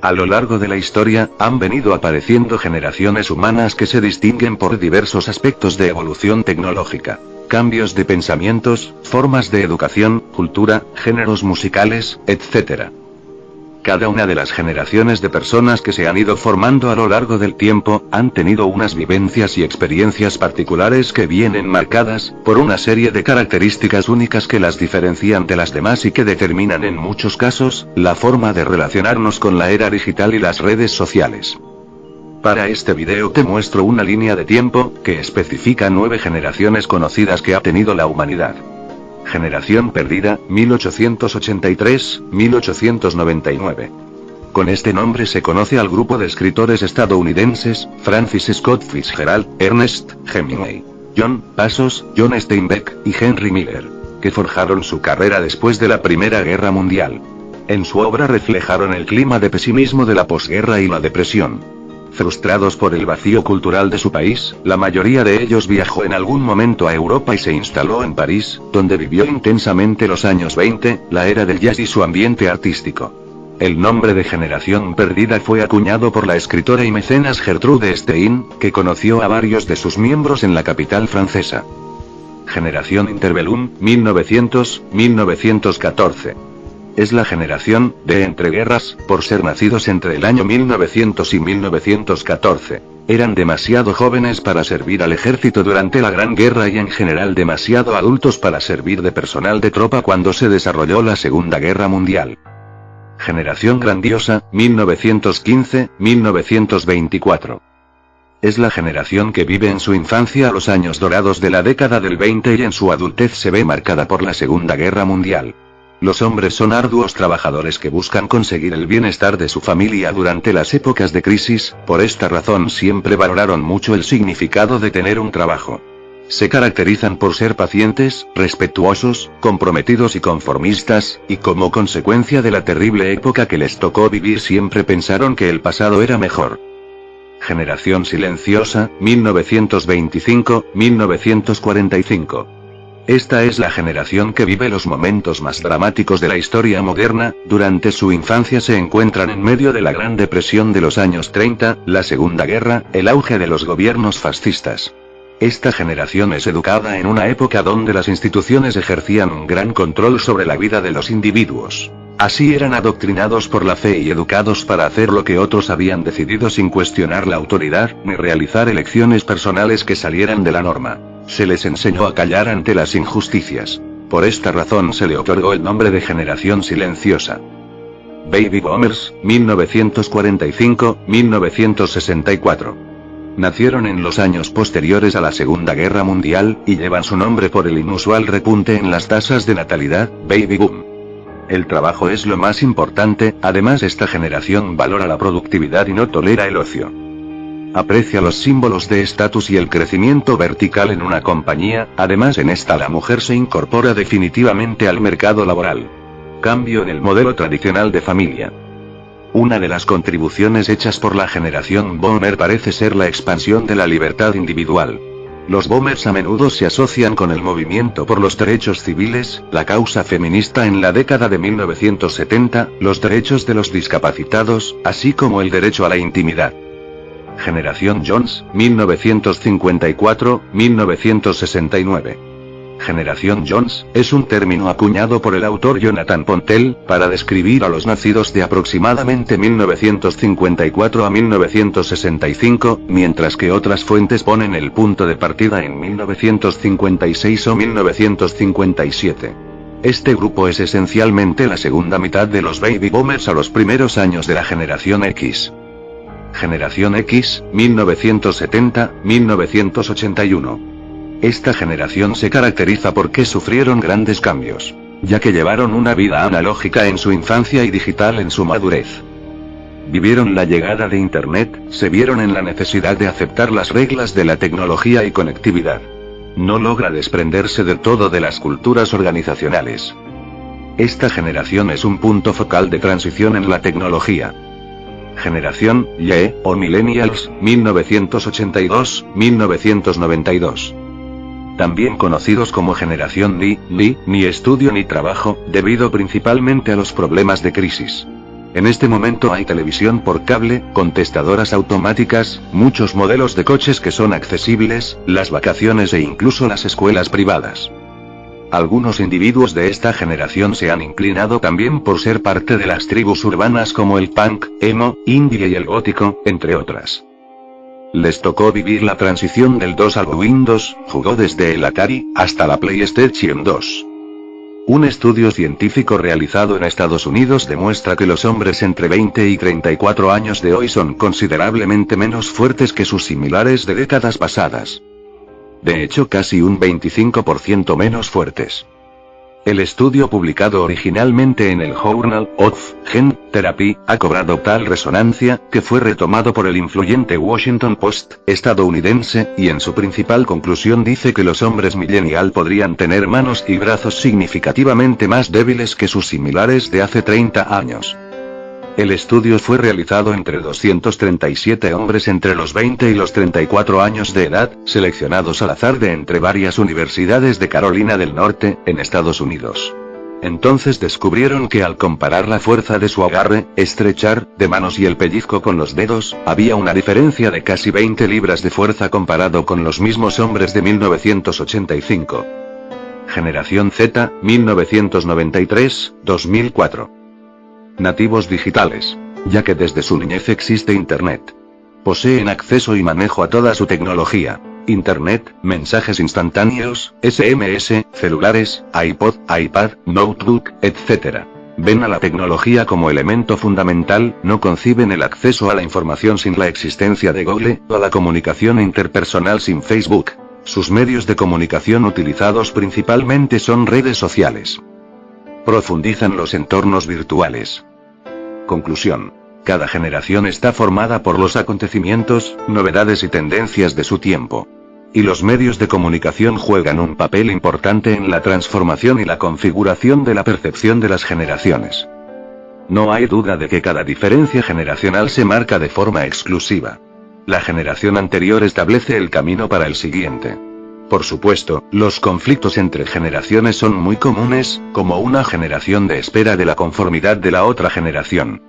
A lo largo de la historia, han venido apareciendo generaciones humanas que se distinguen por diversos aspectos de evolución tecnológica. Cambios de pensamientos, formas de educación, cultura, géneros musicales, etc. Cada una de las generaciones de personas que se han ido formando a lo largo del tiempo, han tenido unas vivencias y experiencias particulares que vienen marcadas por una serie de características únicas que las diferencian de las demás y que determinan en muchos casos, la forma de relacionarnos con la era digital y las redes sociales. Para este video te muestro una línea de tiempo, que especifica 9 generaciones conocidas que ha tenido la humanidad. Generación perdida, 1883-1899. Con este nombre se conoce al grupo de escritores estadounidenses, Francis Scott Fitzgerald, Ernest Hemingway, John Passos, John Steinbeck, y Henry Miller, que forjaron su carrera después de la Primera Guerra Mundial. En su obra reflejaron el clima de pesimismo de la posguerra y la depresión. Frustrados por el vacío cultural de su país, la mayoría de ellos viajó en algún momento a Europa y se instaló en París, donde vivió intensamente los años 20, la era del jazz y su ambiente artístico. El nombre de Generación Perdida fue acuñado por la escritora y mecenas Gertrude Stein, que conoció a varios de sus miembros en la capital francesa. Generación Interbellum, 1900-1914. Es la generación de entreguerras, por ser nacidos entre el año 1900 y 1914. Eran demasiado jóvenes para servir al ejército durante la Gran Guerra y en general demasiado adultos para servir de personal de tropa cuando se desarrolló la Segunda Guerra Mundial. Generación Grandiosa, 1915-1924. Es la generación que vive en su infancia los años dorados de la década del 20 y en su adultez se ve marcada por la Segunda Guerra Mundial. Los hombres son arduos trabajadores que buscan conseguir el bienestar de su familia durante las épocas de crisis, por esta razón siempre valoraron mucho el significado de tener un trabajo. Se caracterizan por ser pacientes, respetuosos, comprometidos y conformistas, y como consecuencia de la terrible época que les tocó vivir siempre pensaron que el pasado era mejor. Generación Silenciosa, 1925-1945. Esta es la generación que vive los momentos más dramáticos de la historia moderna. Durante su infancia se encuentran en medio de la Gran Depresión de los años 30, la Segunda Guerra, el auge de los gobiernos fascistas. Esta generación es educada en una época donde las instituciones ejercían un gran control sobre la vida de los individuos. Así eran adoctrinados por la fe y educados para hacer lo que otros habían decidido sin cuestionar la autoridad, ni realizar elecciones personales que salieran de la norma. Se les enseñó a callar ante las injusticias. Por esta razón se le otorgó el nombre de Generación Silenciosa. Baby Boomers, 1945-1964. Nacieron en los años posteriores a la Segunda Guerra Mundial, y llevan su nombre por el inusual repunte en las tasas de natalidad, baby boom. El trabajo es lo más importante, además esta generación valora la productividad y no tolera el ocio. Aprecia los símbolos de estatus y el crecimiento vertical en una compañía, además en esta la mujer se incorpora definitivamente al mercado laboral. Cambio en el modelo tradicional de familia. Una de las contribuciones hechas por la generación Boomer parece ser la expansión de la libertad individual. Los Boomers a menudo se asocian con el movimiento por los derechos civiles, la causa feminista en la década de 1970, los derechos de los discapacitados, así como el derecho a la intimidad. Generación Jones, 1954-1969. Generación Jones, es un término acuñado por el autor Jonathan Pontell, para describir a los nacidos de aproximadamente 1954 a 1965, mientras que otras fuentes ponen el punto de partida en 1956 o 1957. Este grupo es esencialmente la segunda mitad de los baby boomers a los primeros años de la generación X. Generación X, 1970-1981. Esta generación se caracteriza porque sufrieron grandes cambios, ya que llevaron una vida analógica en su infancia y digital en su madurez. Vivieron la llegada de Internet, se vieron en la necesidad de aceptar las reglas de la tecnología y conectividad. No logra desprenderse del todo de las culturas organizacionales. Esta generación es un punto focal de transición en la tecnología. Generación Y, o Millennials, 1982-1992. También conocidos como Generación Ni estudio ni trabajo, debido principalmente a los problemas de crisis. En este momento hay televisión por cable, contestadoras automáticas, muchos modelos de coches que son accesibles, las vacaciones e incluso las escuelas privadas. Algunos individuos de esta generación se han inclinado también por ser parte de las tribus urbanas como el punk, emo, indie y el gótico, entre otras. Les tocó vivir la transición del DOS al Windows, jugó desde el Atari, hasta la PlayStation 2. Un estudio científico realizado en Estados Unidos demuestra que los hombres entre 20 y 34 años de hoy son considerablemente menos fuertes que sus similares de décadas pasadas. De hecho, casi un 25% menos fuertes. El estudio publicado originalmente en el Journal of Gene Therapy ha cobrado tal resonancia, que fue retomado por el influyente Washington Post estadounidense, y en su principal conclusión dice que los hombres millennial podrían tener manos y brazos significativamente más débiles que sus similares de hace 30 años. El estudio fue realizado entre 237 hombres entre los 20 y los 34 años de edad, seleccionados al azar de entre varias universidades de Carolina del Norte, en Estados Unidos. Entonces descubrieron que al comparar la fuerza de su agarre, estrechar, de manos y el pellizco con los dedos, había una diferencia de casi 20 libras de fuerza comparado con los mismos hombres de 1985. Generación Z, 1993-2004. Nativos digitales. Ya que desde su niñez existe Internet. Poseen acceso y manejo a toda su tecnología. Internet, mensajes instantáneos, SMS, celulares, iPod, iPad, notebook, etc. Ven a la tecnología como elemento fundamental, no conciben el acceso a la información sin la existencia de Google, o a la comunicación interpersonal sin Facebook. Sus medios de comunicación utilizados principalmente son redes sociales. Profundizan los entornos virtuales. Conclusión. Cada generación está formada por los acontecimientos, novedades y tendencias de su tiempo. Y los medios de comunicación juegan un papel importante en la transformación y la configuración de la percepción de las generaciones. No hay duda de que cada diferencia generacional se marca de forma exclusiva. La generación anterior establece el camino para el siguiente. Por supuesto, los conflictos entre generaciones son muy comunes, como una generación de espera de la conformidad de la otra generación.